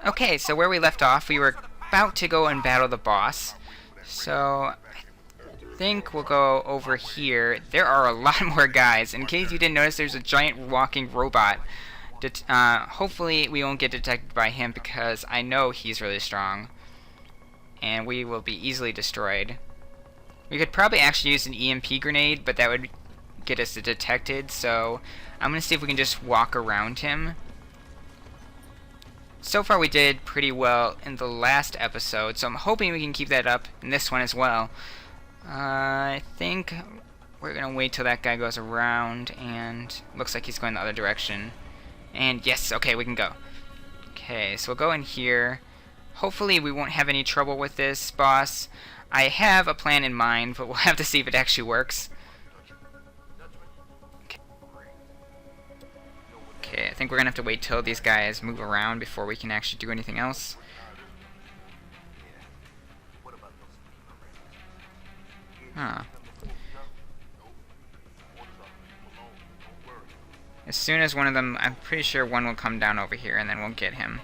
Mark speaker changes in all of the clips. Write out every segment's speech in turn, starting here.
Speaker 1: Okay, so where we left off, we were about to go and battle the boss. So I think we'll go over here. There are a lot more guys. In case you didn't notice, there's a giant walking robot. Hopefully we won't get detected by him because I know he's really strong. And we will be easily destroyed. We could probably actually use an EMP grenade, but that would get us detected. So I'm going to see if we can just walk around him. So far we did pretty well in the last episode, so I'm hoping we can keep that up in this one as well. I think we're going to wait till that guy goes around, and looks like he's going the other direction. And yes, okay, we can go. Okay, so we'll go in here. Hopefully we won't have any trouble with this boss. I have a plan in mind, but we'll have to see if it actually works. Okay, I think we're going to have to wait till these guys move around before we can actually do anything else. Huh. As soon as one of them, I'm pretty sure one will come down over here and then we'll get him.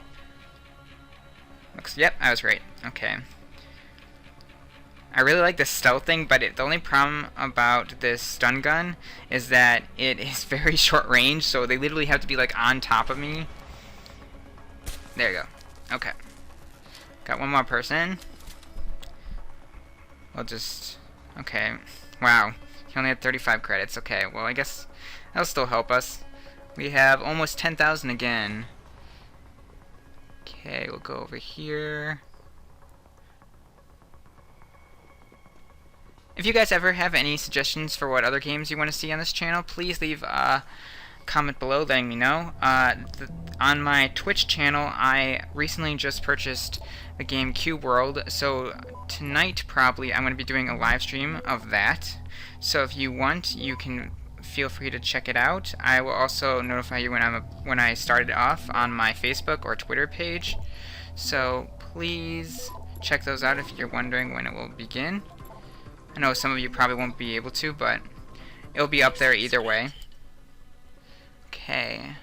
Speaker 1: Yep, I was right. Okay. I really like the stealth thing, but the only problem about this stun gun is that it is very short range, so they literally have to be like on top of me. There you go. Okay. Got one more person. We'll just... Okay. Wow. He only had 35 credits. Okay, well I guess that'll still help us. We have almost 10,000 again. Okay, we'll go over here. If you guys ever have any suggestions for what other games you want to see on this channel, please leave a comment below letting me know. On my Twitch channel, I recently just purchased the game Cube World, so tonight probably I'm going to be doing a live stream of that. So if you want, you can feel free to check it out. I will also notify you when I start it off on my Facebook or Twitter page. So please check those out if you're wondering when it will begin. I know some of you probably won't be able to, but it'll be up there either way. Okay.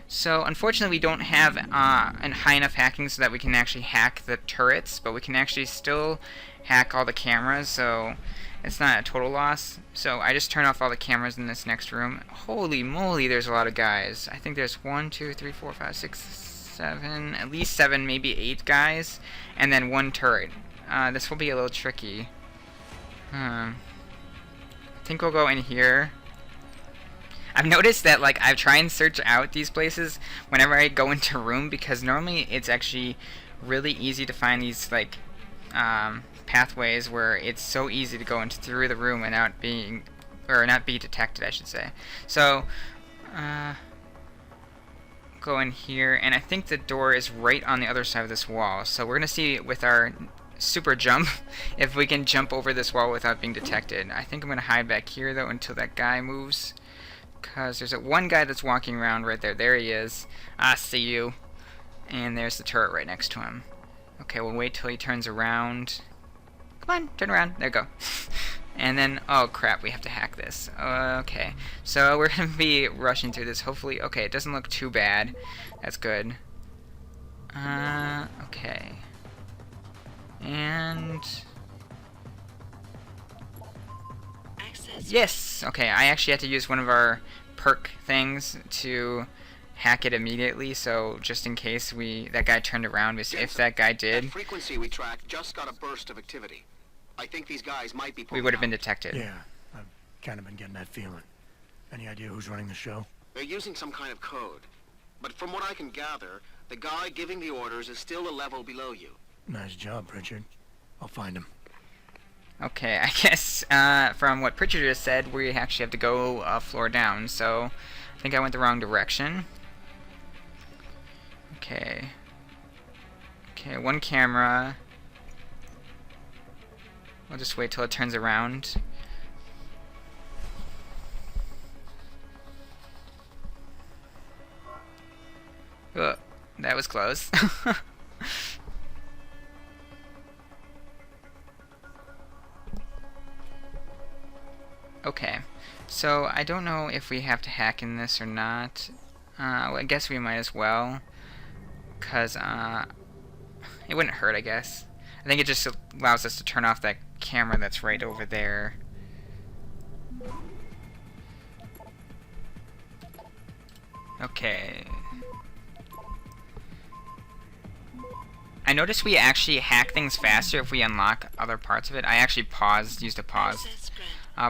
Speaker 1: So, unfortunately, we don't have high enough hacking so that we can actually hack the turrets, but we can actually still hack all the cameras, so it's not a total loss. So, I just turned off all the cameras in this next room. Holy moly, there's a lot of guys. I think there's 1, 2, 3, 4, 5, 6, 7, at least 7, maybe 8 guys, and then 1 turret. This will be a little tricky. I think we'll go in here. I've noticed that like I try and search out these places whenever I go into a room, because normally it's actually really easy to find these like pathways where it's so easy to go into through the room and not be detected, I should say. So go in here, and I think the door is right on the other side of this wall. So we're gonna see with our super jump if we can jump over this wall without being detected. I think I'm gonna hide back here though until that guy moves, because there's one guy that's walking around right there. There he is. I see you. And there's the turret right next to him. Okay, we'll wait till he turns around. Come on, turn around. There you go. And then, oh crap, we have to hack this. Okay, so we're gonna be rushing through this. Hopefully, okay, it doesn't look too bad. That's good. Okay. And yes, okay, I actually had to use one of our perk things to hack it immediately, so just in case that guy turned around, if that guy did,
Speaker 2: that frequency we tracked just got a burst of activity. I think these guys might be
Speaker 1: we would have been detected.
Speaker 3: Yeah, I've kind of been getting that feeling. Any idea who's running the show?
Speaker 2: They're using some kind of code, but from what I can gather, the guy giving the orders is still a level below you.
Speaker 3: Nice job, Pritchard. I'll find him.
Speaker 1: Okay, I guess from what Pritchard just said, we actually have to go a floor down, so I think I went the wrong direction. Okay. Okay, 1 camera. We'll just wait till it turns around. Ugh, that was close. Okay, so I don't know if we have to hack in this or not. Well, I guess we might as well. because it wouldn't hurt, I guess. I think it just allows us to turn off that camera that's right over there. Okay. I noticed we actually hack things faster if we unlock other parts of it. I actually used a pause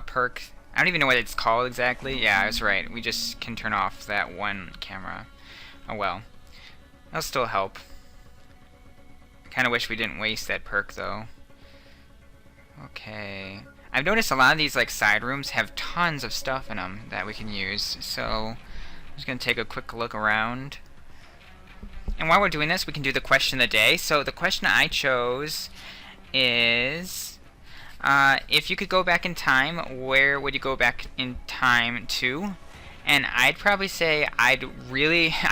Speaker 1: perk. I don't even know what it's called exactly. Yeah, I was right. We just can turn off that one camera. Oh well. That'll still help. Kinda wish we didn't waste that perk though. Okay. I've noticed a lot of these like side rooms have tons of stuff in them that we can use. So I'm just gonna take a quick look around. And while we're doing this, we can do the question of the day. So the question I chose is, if you could go back in time, where would you go back in time to? And I'd probably say I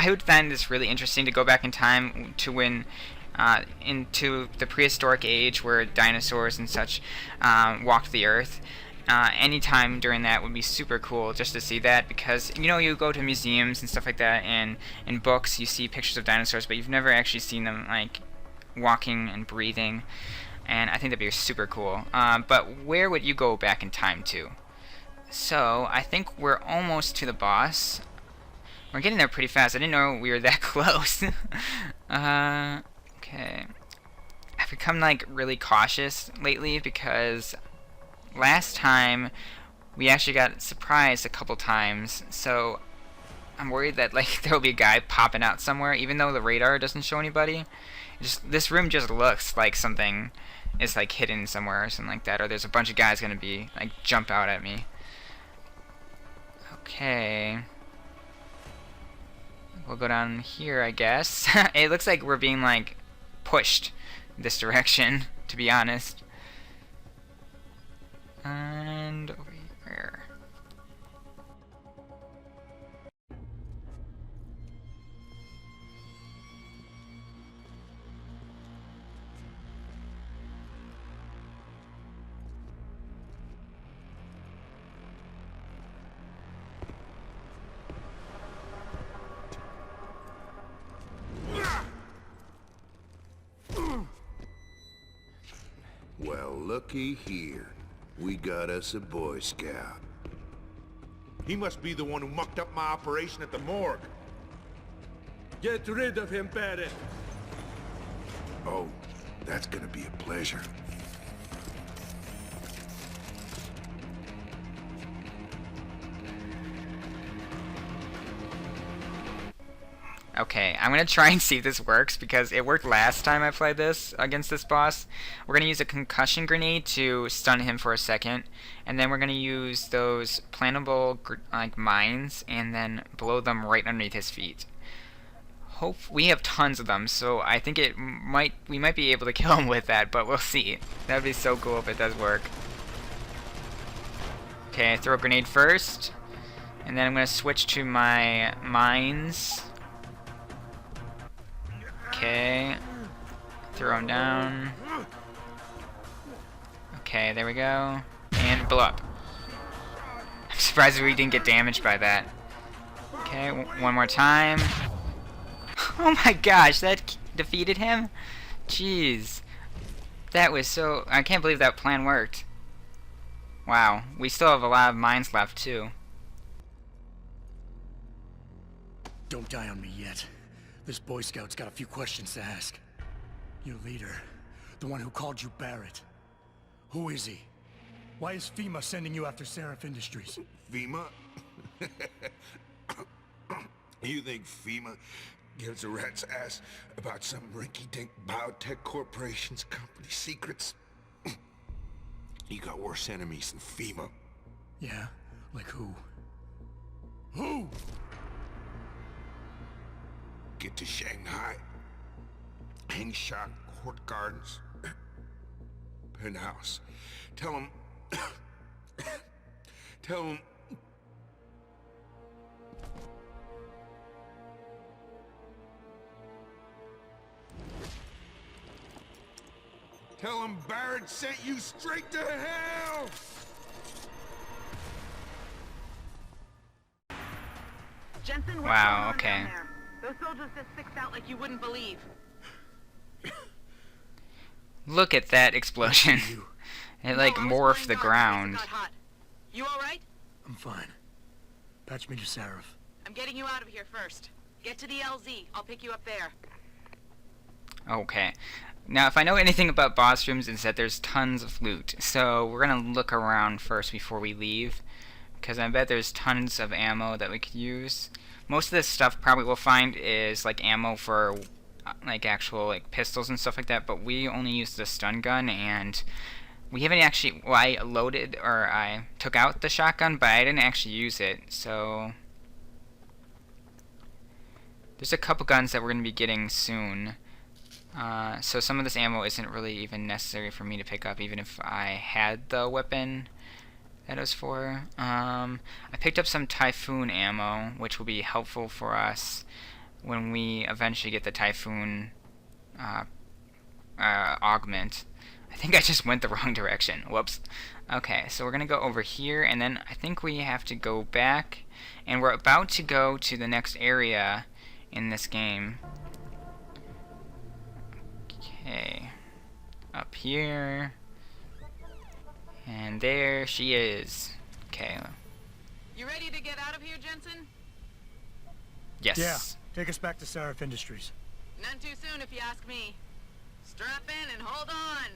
Speaker 1: would find this really interesting to go back in time to when, into the prehistoric age where dinosaurs and such walked the earth. Any time during that would be super cool just to see that, because you know, you go to museums and stuff like that, and in books you see pictures of dinosaurs, but you've never actually seen them like walking and breathing, and I think that'd be super cool. But where would you go back in time to? So I think we're almost to the boss. We're getting there pretty fast. I didn't know we were that close. Okay. I've become like really cautious lately because last time we actually got surprised a couple times, so I'm worried that like there'll be a guy popping out somewhere, even though the radar doesn't show anybody. This room just looks like something is like hidden somewhere or something like that, or there's a bunch of guys gonna be like jump out at me. Okay, we'll go down here, I guess. It looks like we're being like pushed this direction, to be honest. And over here.
Speaker 4: Well, looky here. We got us a Boy Scout.
Speaker 5: He must be the one who mucked up my operation at the morgue. Get rid of him, Barrett.
Speaker 4: Oh, that's gonna be a pleasure.
Speaker 1: Okay, I'm gonna try and see if this works, because it worked last time I played this against this boss. We're gonna use a concussion grenade to stun him for a second, and then we're gonna use those plantable like mines and then blow them right underneath his feet. We have tons of them, so I think we might be able to kill him with that, but we'll see. That would be so cool if it does work. Okay, throw a grenade first, and then I'm gonna switch to my mines. Okay, throw him down. Okay, there we go. And blow up. I'm surprised we didn't get damaged by that. Okay, one more time. Oh my gosh, that defeated him? Jeez. That was so... I can't believe that plan worked. Wow, we still have a lot of mines left too.
Speaker 3: Don't die on me yet. This Boy Scout's got a few questions to ask. Your leader, the one who called you Barrett. Who is he? Why is FEMA sending you after Seraph Industries?
Speaker 4: FEMA? You think FEMA gives a rat's ass about some rinky-dink biotech corporation's company secrets? You got worse enemies than FEMA.
Speaker 3: Yeah? Like who? Who?
Speaker 4: Get to Shanghai. Hengsha Court Gardens. Penthouse. Tell him... Tell him... Tell him Barrett sent you straight to hell!
Speaker 6: Jensen, what's
Speaker 1: Wow,
Speaker 6: going on
Speaker 1: okay.
Speaker 6: down there? Those soldiers just sixed out like you wouldn't believe.
Speaker 1: Look at that explosion. It like morphed the ground.
Speaker 6: You alright?
Speaker 3: I'm fine. Patch me to Sarif.
Speaker 6: I'm getting you out of here first. Get to the LZ. I'll pick you up there.
Speaker 1: Okay. Now, if I know anything about boss rooms, it's that there's tons of loot. So we're gonna look around first before we leave, because I bet there's tons of ammo that we could use. Most of this stuff probably we'll find is like ammo for like actual like pistols and stuff like that. But we only use the stun gun, and we haven't actually. Well, I loaded or I took out the shotgun, but I didn't actually use it. So there's a couple guns that we're gonna be getting soon. So some of this ammo isn't really even necessary for me to pick up, even if I had the weapon that it was for. I picked up some Typhoon ammo, which will be helpful for us when we eventually get the Typhoon augment. I think I just went the wrong direction. Whoops. Okay, so we're going to go over here, and then I think we have to go back, and we're about to go to the next area in this game. Okay, up here, and there she is. Okay.
Speaker 6: You ready to get out of here, Jensen?
Speaker 1: Yes.
Speaker 3: Yeah, take us back to Sarif Industries.
Speaker 6: None too soon, if you ask me. Strap in and hold on.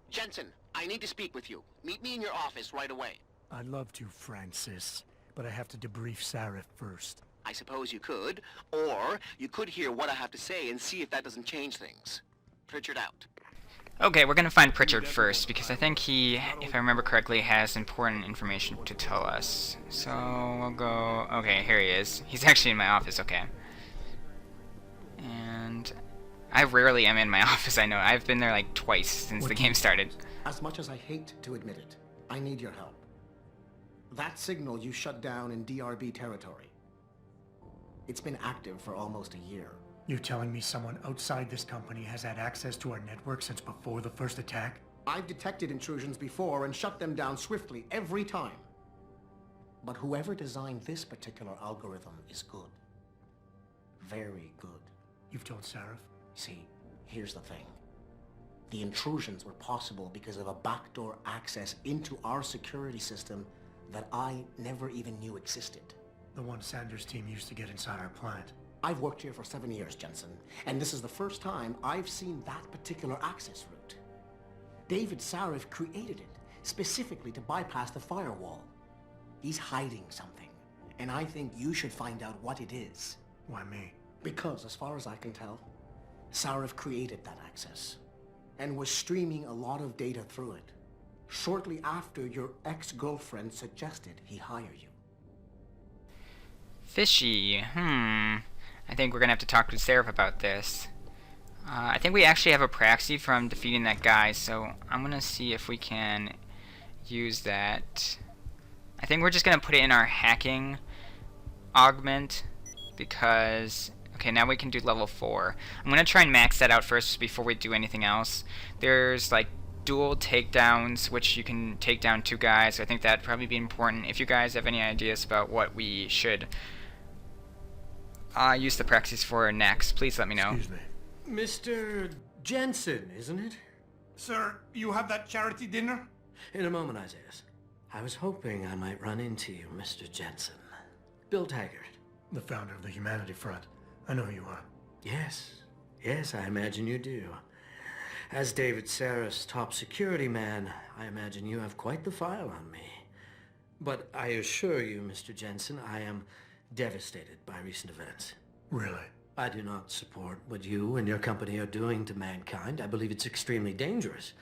Speaker 2: Jensen, I need to speak with you. Meet me in your office right away.
Speaker 3: I'd love to, Francis, but I have to debrief Sarif first.
Speaker 2: I suppose you could, or you could hear what I have to say and see if that doesn't change things. Pritchard out.
Speaker 1: Okay, we're gonna find Pritchard first, because I think he, if I remember correctly, has important information to tell us. So, we'll go... Okay, here he is. He's actually in my office, okay. And I rarely am in my office, I know. I've been there like twice since the game started.
Speaker 7: As much as I hate to admit it, I need your help. That signal you shut down in DRB territory. It's been active for almost a year.
Speaker 3: You're telling me someone outside this company has had access to our network since before the first attack?
Speaker 7: I've detected intrusions before and shut them down swiftly every time. But whoever designed this particular algorithm is good. Very good.
Speaker 3: You've told Sarif?
Speaker 7: See, here's the thing. The intrusions were possible because of a backdoor access into our security system that I never even knew existed.
Speaker 3: The one Sanders' team used to get inside our plant.
Speaker 7: I've worked here for 7 years, Jensen, and this is the first time I've seen that particular access route. David Sarif created it specifically to bypass the firewall. He's hiding something, and I think you should find out what it is.
Speaker 3: Why me?
Speaker 7: Because, as far as I can tell, Sarif created that access and was streaming a lot of data through it shortly after your ex-girlfriend suggested he hire you.
Speaker 1: Fishy. I think we're gonna have to talk to Sarif about this. I think we actually have a proxy from defeating that guy, so I'm gonna see if we can use that. I think we're just gonna put it in our hacking augment because okay, now we can do level 4. I'm gonna try and max that out first before we do anything else. There's like dual takedowns, which you can take down 2 guys. I think that'd probably be important. If you guys have any ideas about what we should use the proxies for next, please let me know.
Speaker 3: Excuse me.
Speaker 8: Mr. Jensen, isn't it?
Speaker 9: Sir, you have that charity dinner?
Speaker 8: In a moment, Isaiah. I was hoping I might run into you, Mr. Jensen. Bill Taggart.
Speaker 3: The founder of the Humanity Front. I know who you are.
Speaker 8: Yes, I imagine you do. As David Sarif's top security man, I imagine you have quite the file on me. But I assure you, Mr. Jensen, I am devastated by recent events.
Speaker 3: Really?
Speaker 8: I do not support what you and your company are doing to mankind. I believe it's extremely dangerous.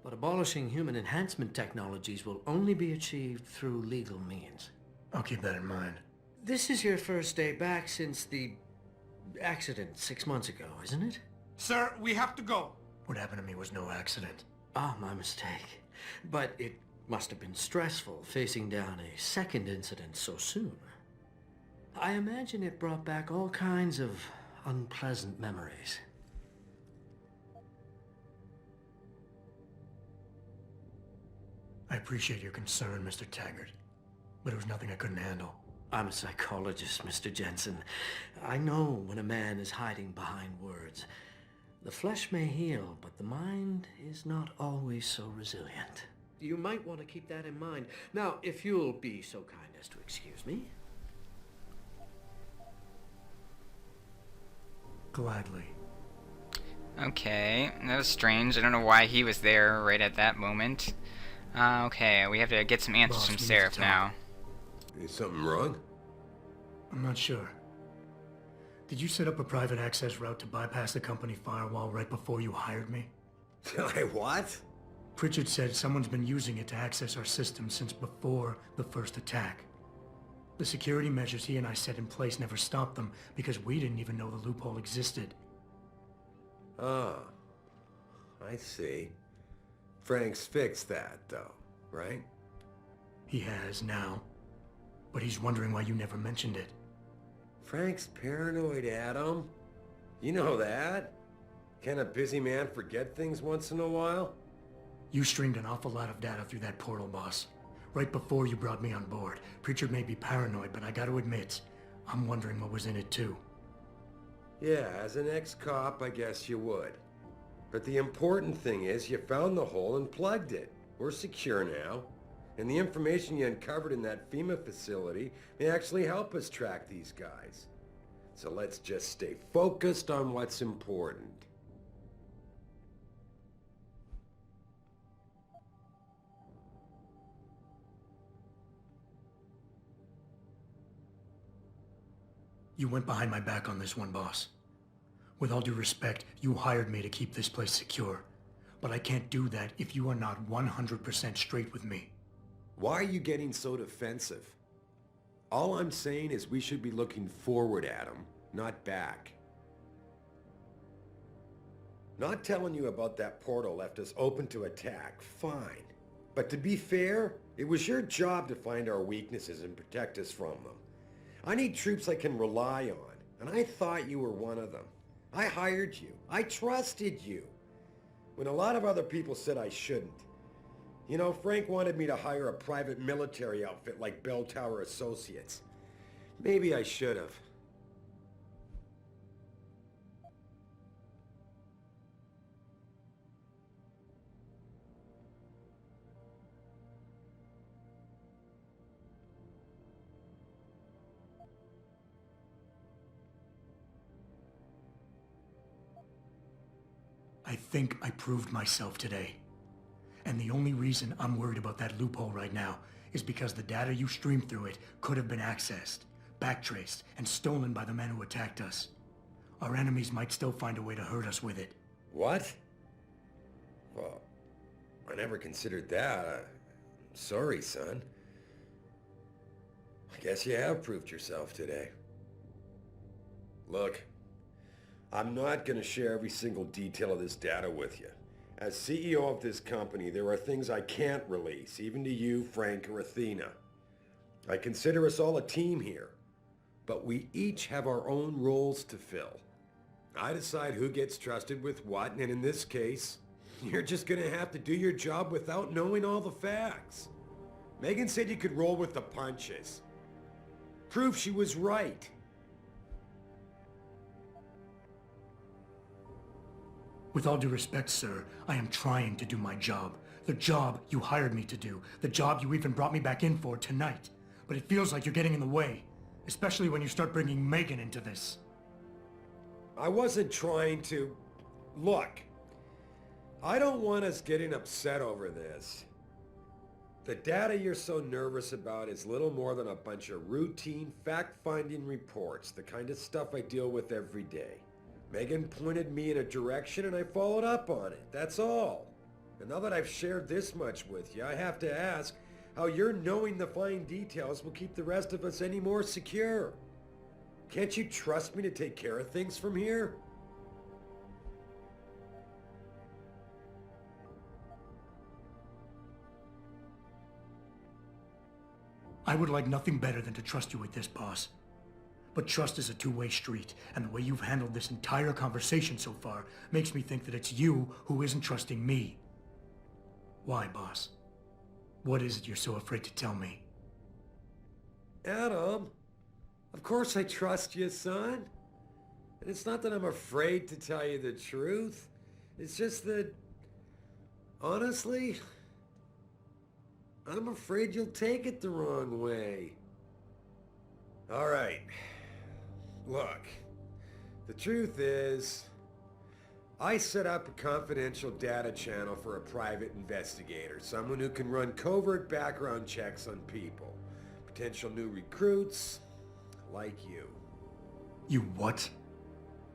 Speaker 8: But abolishing human enhancement technologies will only be achieved through legal means.
Speaker 3: I'll keep that in mind.
Speaker 8: This is your first day back since the accident 6 months ago, isn't it?
Speaker 9: Sir, we have to go.
Speaker 3: What happened to me was no accident.
Speaker 8: Ah, my mistake. But it must have been stressful facing down a second incident so soon. I imagine it brought back all kinds of unpleasant memories.
Speaker 3: I appreciate your concern, Mr. Taggart, but it was nothing I couldn't handle.
Speaker 8: I'm a psychologist, Mr. Jensen. I know when a man is hiding behind words. The flesh may heal, but the mind is not always so resilient. You might want to keep that in mind. Now, if you'll be so kind as to excuse me.
Speaker 3: Gladly.
Speaker 1: Okay, that was strange. I don't know why he was there right at that moment. Okay, we have to get some answers
Speaker 3: Boss,
Speaker 1: from
Speaker 3: we need to
Speaker 1: Seraph
Speaker 3: talk.
Speaker 1: now.
Speaker 4: Is something wrong?
Speaker 3: I'm not sure. Did you set up a private access route to bypass the company firewall right before you hired me?
Speaker 4: I what?
Speaker 3: Pritchard said someone's been using it to access our system since before the first attack. The security measures he and I set in place never stopped them because we didn't even know the loophole existed.
Speaker 10: Ah, I see. Frank's fixed that, though, right?
Speaker 3: He has now, but he's wondering why you never mentioned it.
Speaker 10: Frank's paranoid, Adam. You know that. Can a busy man forget things once in a while?
Speaker 3: You streamed an awful lot of data through that portal, boss. Right before you brought me on board. Pritchard may be paranoid, but I gotta admit, I'm wondering what was in it too.
Speaker 10: Yeah, as an ex-cop, I guess you would. But the important thing is you found the hole and plugged it. We're secure now. And the information you uncovered in that FEMA facility may actually help us track these guys. So let's just stay focused on what's important.
Speaker 3: You went behind my back on this one, boss. With all due respect, you hired me to keep this place secure. But I can't do that if you are not 100% straight with me.
Speaker 10: Why are you getting so defensive? All I'm saying is we should be looking forward, Adam, not back. Not telling you about that portal left us open to attack, fine. But to be fair, it was your job to find our weaknesses and protect us from them. I need troops I can rely on, and I thought you were one of them. I hired you. I trusted you. When a lot of other people said I shouldn't. You know, Frank wanted me to hire a private military outfit like Bell Tower Associates. Maybe I should have.
Speaker 3: I think I proved myself today. And the only reason I'm worried about that loophole right now is because the data you streamed through it could have been accessed, backtraced, and stolen by the men who attacked us. Our enemies might still find a way to hurt us with it.
Speaker 10: What? Well, I never considered that. Sorry, son. I guess you have proved yourself today. Look, I'm not going to share every single detail of this data with you. As CEO of this company, there are things I can't release, even to you, Frank, or Athena. I consider us all a team here, but we each have our own roles to fill. I decide who gets trusted with what, and in this case, you're just going to have to do your job without knowing all the facts. Megan said you could roll with the punches. Proof she was right.
Speaker 3: With all due respect, sir, I am trying to do my job. The job you hired me to do. The job you even brought me back in for tonight. But it feels like you're getting in the way. Especially when you start bringing Megan into this.
Speaker 10: I wasn't trying to... Look, I don't want us getting upset over this. The data you're so nervous about is little more than a bunch of routine, fact-finding reports, the kind of stuff I deal with every day. Megan pointed me in a direction and I followed up on it, that's all. And now that I've shared this much with you, I have to ask how your knowing the fine details will keep the rest of us any more secure. Can't you trust me to take care of things from here?
Speaker 3: I would like nothing better than to trust you with this, boss. But trust is a two-way street, and the way you've handled this entire conversation so far makes me think that it's you who isn't trusting me. Why, boss? What is it you're so afraid to tell me?
Speaker 10: Adam, of course I trust you, son. And it's not that I'm afraid to tell you the truth. It's just that, honestly, I'm afraid you'll take it the wrong way. All right. Look, the truth is, I set up a confidential data channel for a private investigator, someone who can run covert background checks on people, potential new recruits, like you.
Speaker 3: You what?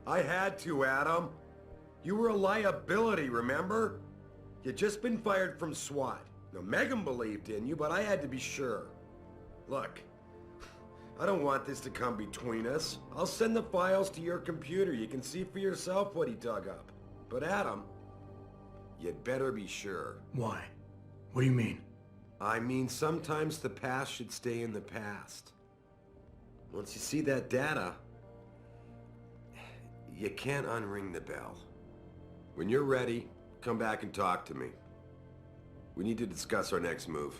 Speaker 10: I had to, Adam. You were a liability, remember? You'd just been fired from SWAT. Now, Megan believed in you, but I had to be sure. Look, I don't want this to come between us. I'll send the files to your computer. You can see for yourself what he dug up. But Adam, you'd better be sure.
Speaker 3: Why? What do you mean?
Speaker 10: I mean, sometimes the past should stay in the past. Once you see that data, you can't unring the bell. When you're ready, come back and talk to me. We need to discuss our next move.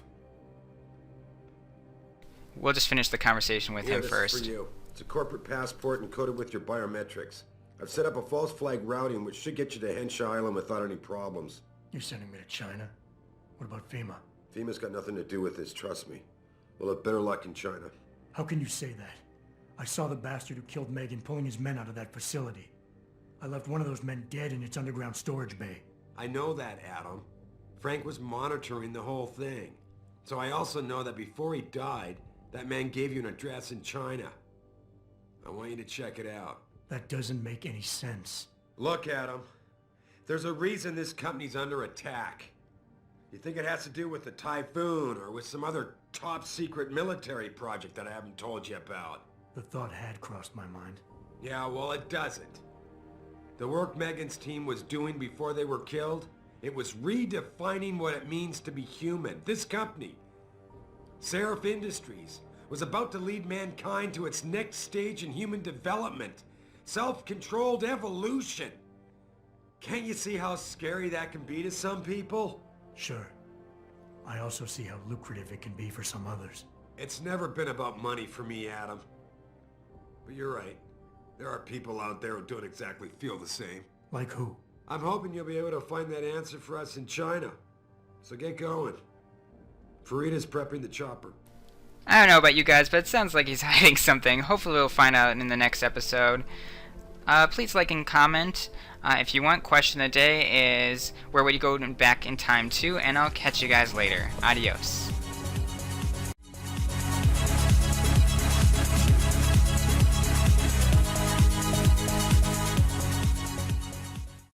Speaker 1: We'll just finish the conversation with him
Speaker 10: this
Speaker 1: first.
Speaker 10: Is for you. It's a corporate passport encoded with your biometrics. I've set up a false flag routing which should get you to Henshaw Island without any problems.
Speaker 3: You're sending me to China? What about FEMA?
Speaker 10: FEMA's got nothing to do with this, trust me. We'll have better luck in China.
Speaker 3: How can you say that? I saw the bastard who killed Megan pulling his men out of that facility. I left one of those men dead in its underground storage bay.
Speaker 10: I know that, Adam. Frank was monitoring the whole thing. So I also know that before he died, that man gave you an address in China. I want you to check it out.
Speaker 3: That doesn't make any sense.
Speaker 10: Look, Adam. There's a reason this company's under attack. You think it has to do with the Typhoon or with some other top-secret military project that I haven't told you about?
Speaker 3: The thought had crossed my mind.
Speaker 10: Yeah, well, it doesn't. The work Megan's team was doing before they were killed, it was redefining what it means to be human. This company, Seraph Industries, was about to lead mankind to its next stage in human development. Self-controlled evolution. Can't you see how scary that can be to some people?
Speaker 3: Sure. I also see how lucrative it can be for some others.
Speaker 10: It's never been about money for me, Adam. But you're right. There are people out there who don't exactly feel the same.
Speaker 3: Like who?
Speaker 10: I'm hoping you'll be able to find that answer for us in China. So get going. Farida's prepping the chopper.
Speaker 1: I don't know about you guys, but it sounds like he's hiding something. Hopefully we'll find out in the next episode. Please like and comment. If you want, question of the day is, where would you go back in time to? And I'll catch you guys later. Adios.